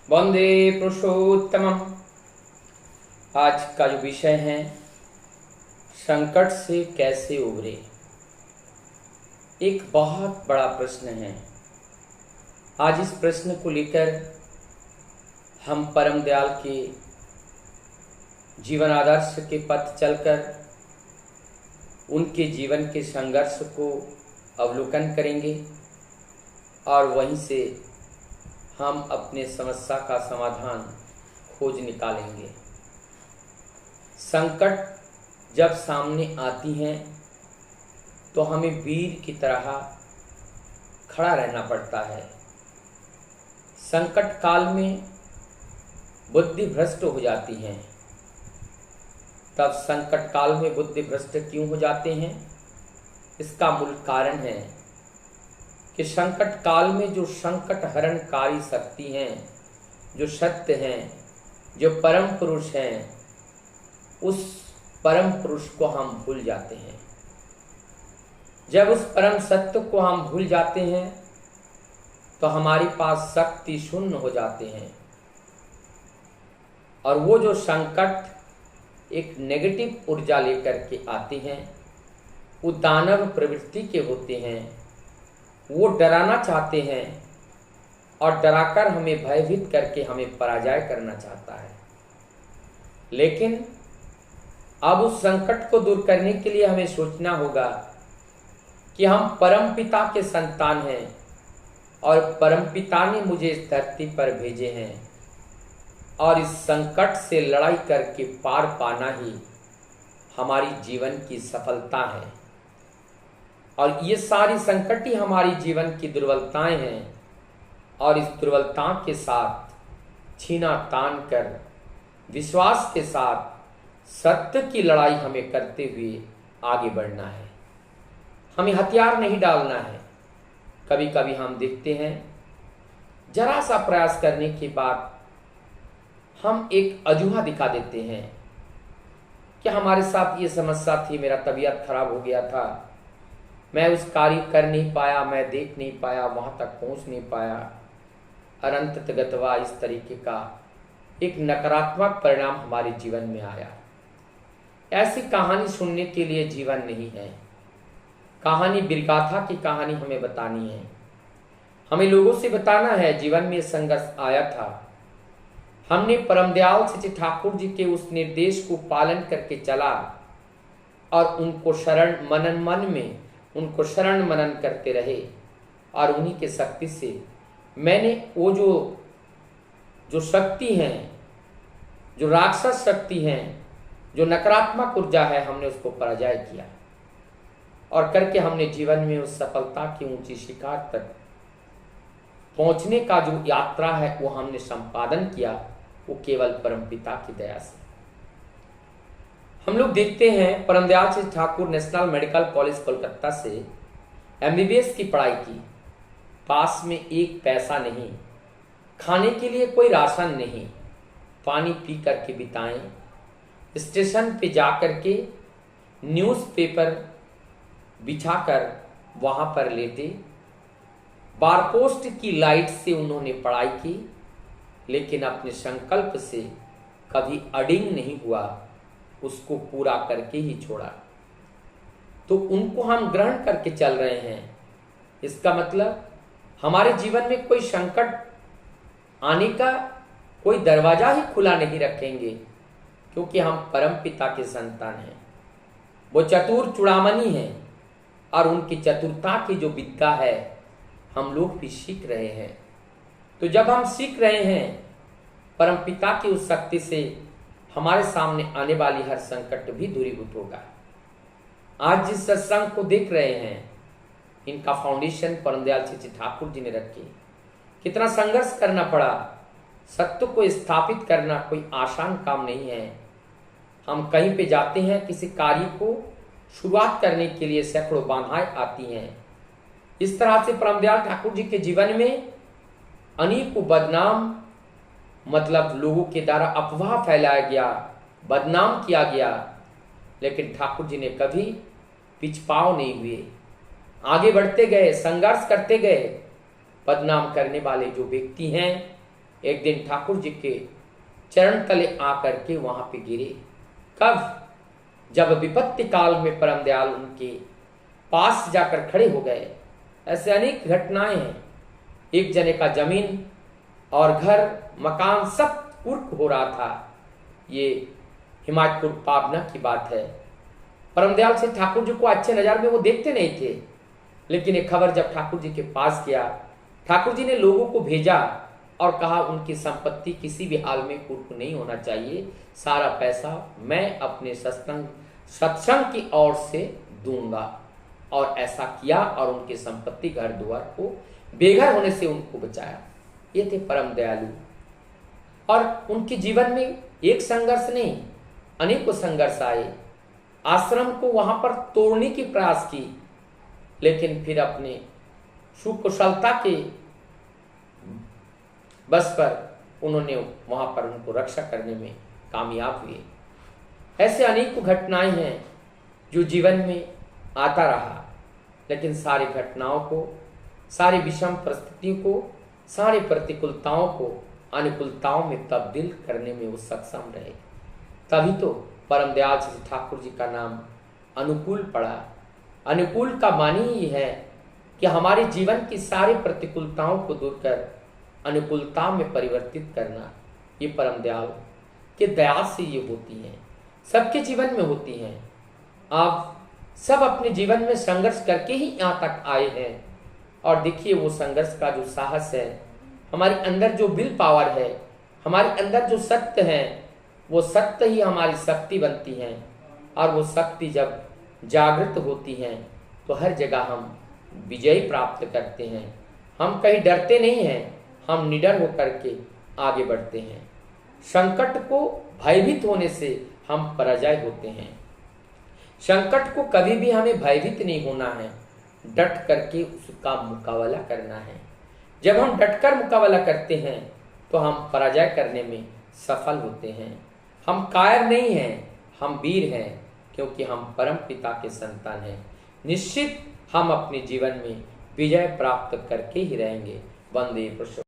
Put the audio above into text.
वंदे पुरुषोत्तमम। आज का जो विषय है, संकट से कैसे उबरे, एक बहुत बड़ा प्रश्न है। आज इस प्रश्न को लेकर हम परम दयाल के जीवन आदर्श के पथ चलकर उनके जीवन के संघर्ष को अवलोकन करेंगे और वहीं से हम अपने समस्या का समाधान खोज निकालेंगे। संकट जब सामने आती हैं तो हमें वीर की तरह खड़ा रहना पड़ता है। संकट काल में बुद्धि भ्रष्ट हो जाती है। तब संकट काल में बुद्धि भ्रष्ट क्यों हो जाते हैं? इसका मूल कारण है कि संकट काल में जो संकट हरणकारी शक्ति हैं, जो सत्य हैं, जो परम पुरुष हैं, उस परम पुरुष को हम भूल जाते हैं। जब उस परम सत्य को हम भूल जाते हैं तो हमारे पास शक्ति शून्य हो जाते हैं और वो जो संकट एक नेगेटिव ऊर्जा लेकर के आते हैं, वो दानव प्रवृत्ति के होते हैं। वो डराना चाहते हैं और डराकर हमें भयभीत करके हमें पराजय करना चाहता है। लेकिन अब उस संकट को दूर करने के लिए हमें सोचना होगा कि हम परम पिता के संतान हैं और परम पिता ने मुझे इस धरती पर भेजे हैं और इस संकट से लड़ाई करके पार पाना ही हमारी जीवन की सफलता है। और ये सारी संकट ही हमारी जीवन की दुर्बलताएं हैं और इस दुर्बलता के साथ छीना तान कर विश्वास के साथ सत्य की लड़ाई हमें करते हुए आगे बढ़ना है। हमें हथियार नहीं डालना है। कभी कभी हम देखते हैं जरा सा प्रयास करने के बाद हम एक अजूहा दिखा देते हैं कि हमारे साथ ये समस्या थी, मेरा तबीयत खराब हो गया था, मैं उस कार्य कर नहीं पाया, मैं देख नहीं पाया, वहाँ तक पहुँच नहीं पाया और अंततः इस तरीके का एक नकारात्मक परिणाम हमारे जीवन में आया। ऐसी कहानी सुनने के लिए जीवन नहीं है। कहानी वीरगाथा की कहानी हमें बतानी है। हमें लोगों से बताना है जीवन में संघर्ष आया था, हमने परम दयाल सच्चे ठाकुर जी के उस निर्देश को पालन करके चला और उनको शरण मनन करते रहे और उन्हीं के शक्ति से मैंने वो जो शक्ति हैं, जो राक्षस शक्ति हैं, जो नकारात्मक ऊर्जा है, हमने उसको पराजय किया और करके हमने जीवन में उस सफलता की ऊंची शिखर तक पहुंचने का जो यात्रा है वो हमने संपादन किया, वो केवल परमपिता की दया से। हम लोग देखते हैं परम Dayal Singh Thakur national medical college Kolkata से MBBS की पढ़ाई की। पास में एक पैसा नहीं, खाने के लिए कोई राशन नहीं, पानी पी करके बिताएं, स्टेशन पे जा करके न्यूज़पेपर बिछाकर वहाँ पर लेटे, बारपोस्ट की लाइट से उन्होंने पढ़ाई की, लेकिन अपने संकल्प से कभी अडिंग नहीं हुआ, उसको पूरा करके ही छोड़ा। तो उनको हम ग्रहण करके चल रहे हैं। इसका मतलब हमारे जीवन में कोई संकट आने का कोई दरवाजा ही खुला नहीं रखेंगे, क्योंकि हम परम पिता के संतान हैं। वो चतुर चूड़ामणि हैं और उनकी चतुरता की जो विद्या है हम लोग भी सीख रहे हैं। तो जब हम सीख रहे हैं परम पिता की उस शक्ति से, हमारे सामने आने वाली हर संकट भी दूरीभूत होगा। आज जिस सत्संग को देख रहे हैं, इनका फाउंडेशन परम दयाल सच्चे ठाकुर जी ने रखी। कितना संघर्ष करना पड़ा। सत्य को स्थापित करना कोई आसान काम नहीं है। हम कहीं पे जाते हैं, किसी कार्य को शुरुआत करने के लिए सैकड़ों बाधाएं आती हैं। इस तरह से परम दयाल ठाकुर जी के जीवन में अनेकों बदनाम, मतलब लोगों के द्वारा अफवाह फैलाया गया, बदनाम किया गया, लेकिन ठाकुर जी ने कभी पिछपाव नहीं हुए, आगे बढ़ते गए, संघर्ष करते गए। बदनाम करने वाले जो व्यक्ति हैं एक दिन ठाकुर जी के चरण तले आकर के वहां पे गिरे। कब? जब विपत्ति काल में परम दयाल उनके पास जाकर खड़े हो गए। ऐसे अनेक घटनाएं हैं। एक जने का जमीन और घर मकान सब कुर्क हो रहा था। ये हिमायतपुर पाबना की बात है। परम दयाल से ठाकुर जी को अच्छे नज़र में वो देखते नहीं थे, लेकिन एक खबर जब ठाकुर जी के पास गया, ठाकुर जी ने लोगों को भेजा और कहा उनकी संपत्ति किसी भी हाल में कुर्क नहीं होना चाहिए, सारा पैसा मैं अपने सत्संग की ओर से दूंगा। और ऐसा किया और उनकी संपत्ति घर द्वार को बेघर होने से उनको बचाया। ये थे परम दयालु। और उनके जीवन में एक संघर्ष नहीं, अनेकों संघर्ष आए। आश्रम को वहां पर तोड़ने की प्रयास की, लेकिन फिर अपने सुकुशलता के बस पर उन्होंने वहां पर उनको रक्षा करने में कामयाब हुए। ऐसे अनेकों घटनाएं हैं जो जीवन में आता रहा, लेकिन सारी घटनाओं को, सारी विषम परिस्थितियों को, सारी प्रतिकूलताओं को अनुकूलताओं में तब्दील करने में वो सक्षम रहे। तभी तो परम दयाल श्री ठाकुर जी का नाम अनुकूल पड़ा। अनुकूल का मानी ही है कि हमारे जीवन की सारी प्रतिकूलताओं को दूर कर अनुकूलता में परिवर्तित करना। ये परम दयाल के दया से ये होती हैं, सबके जीवन में होती हैं। आप सब अपने जीवन में संघर्ष करके ही यहाँ तक आए हैं। और देखिए वो संघर्ष का जो साहस है, हमारे अंदर जो विल पावर है, हमारे अंदर जो सत्य है, वो सत्य ही हमारी शक्ति बनती है। और वो शक्ति जब जागृत होती है तो हर जगह हम विजय प्राप्त करते हैं। हम कहीं डरते नहीं हैं, हम निडर होकर के आगे बढ़ते हैं। संकट को भयभीत होने से हम पराजय होते हैं। संकट को कभी भी हमें भयभीत नहीं होना है, डट करके उसका मुकाबला करना है। जब हम डटकर मुकाबला करते हैं तो हम पराजय करने में सफल होते हैं। हम कायर नहीं हैं, हम वीर हैं, क्योंकि हम परम पिता के संतान हैं। निश्चित हम अपने जीवन में विजय प्राप्त करके ही रहेंगे। वंदे पुरुष।